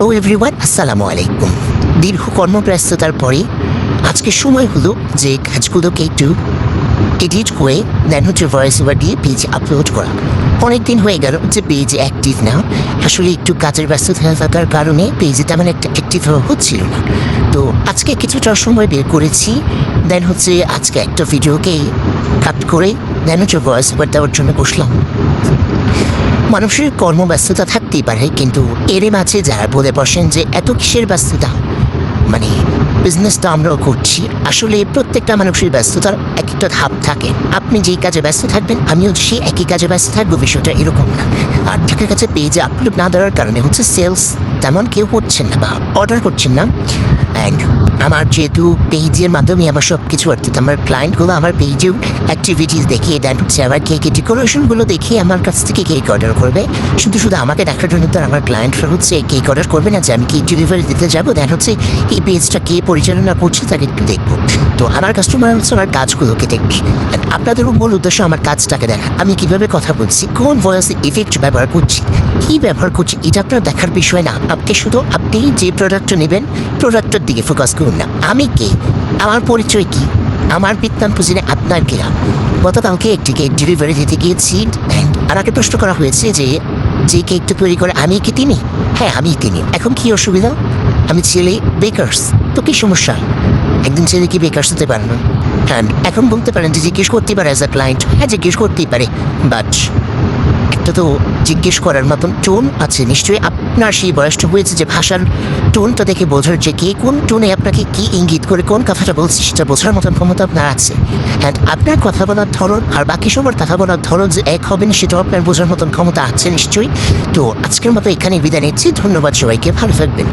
Hello everyone, আসসালামু আলাইকুম। দীর্ঘ কর্মব্যস্ততার পরে আজকে সময় হলো যে কাজগুলোকে একটু এডিট করে দেন হচ্ছে ভয়েস ওভার দিয়ে পেজ আপলোড করা। অনেক দিন হয়ে গেল যে পেজ অ্যাক্টিভ না, আসলে একটু কাজের ব্যস্ততা থাকার কারণে পেজে তেমন একটা অ্যাক্টিভ হচ্ছিল না। তো আজকে কিছুটা সময় বের করেছি, দেন হচ্ছে আজকে একটা ভিডিওকে কাট করে দেন হচ্ছে ভয়েস ওভার দেওয়ার জন্য বসলাম। মানুষের কর্মব্যস্ততা থাকতেই পারে, কিন্তু এর মাঝে যারা বলে বসেন যে এত কিসের ব্যস্ততা, মানে বিজনেসটা আমরাও করছি। আসলে প্রত্যেকটা মানুষের ব্যস্ততার এক একটা ধাপ থাকে। আপনি যেই কাজে ব্যস্ত থাকবেন আমিও সেই একই কাজে ব্যস্ত থাকবো, বিষয়টা এরকম না। আর ঠিকের কাছে পেজে আপলোড না দেওয়ার কারণে হচ্ছে সেলস তেমন কেউ করছেন না বা অর্ডার করছেন না। অ্যান্ড আমার যেহেতু পেজের মাধ্যমে আমার সব কিছু, অর্থাৎ আমার ক্লায়েন্টগুলো আমার পেজেও অ্যাক্টিভিটিস দেখে দেন হচ্ছে আবার কেকের ডেকোরেশনগুলো দেখে আমার কাছ থেকে কেক অর্ডার করবে। শুধু আমাকে দেখার জন্য তো আমার ক্লায়েন্টরা হচ্ছে কেক অর্ডার করবে না যে আমি কেক ডেলিভারি দিতে যাবো, দেন হচ্ছে এই পেজটা কে পরিচালনা করছে তাকে একটু দেখবো। তো আমার কাস্টমার হচ্ছে আমার কাজগুলোকে দেখবে। আপনাদেরও মূল উদ্দেশ্য আমার কাজটাকে দেখা, আমি কীভাবে কথা বলছি, কোন ভয়েস ইফেক্ট ব্যবহার করছি, কী ব্যবহার করছি, এটা আপনার দেখার বিষয় না। আপনি যে প্রোডাক্টটা নেবেন প্রোডাক্টের দিকে ফোকাস করুন না। আমি কে, আমার পরিচয় কী, আমার বৃত্তান্ত জেনে আপনার কেনা। গতকালকে একটি কেক ডেলিভারি দিতে গিয়েছি, আমাকে প্রশ্ন করা হয়েছে যে কেকটা তৈরি করে আমি কি তিনি? হ্যাঁ আমি তিনি। এখন কি অসুবিধা? আমি ছেলে বেকার্স, তো কী সমস্যা? একদিন ছেলে কি বেকার্স হতে পারে না? হ্যাঁ এখন বলতে পারেন যে জিজ্ঞেস করতেই পারে অ্যাজ আ ক্লায়েন্ট, হ্যাঁ জিজ্ঞেস করতেই পারে, বাট একটা তো জিজ্ঞেস করার মতন টোন আছে। নিশ্চয়ই আপনার সেই বয়সটা হয়েছে যে ভাষার টোনটা দেখে বোঝার যে কে কোন টোনে আপনাকে কী ইঙ্গিত করে কোন কথাটা বলছে সেটা বোঝার মতন ক্ষমতা আপনার আছে। অ্যান্ড আপনার কথা বলার ধরন আর বাকি সবার কথা বলার ধরন যে এক হবে না সেটাও আপনার বোঝার মতন ক্ষমতা আছে নিশ্চয়ই। তো আজকের মতো এখানে বিদায় নিচ্ছি, ধন্যবাদ সবাইকে, ভালো থাকবেন।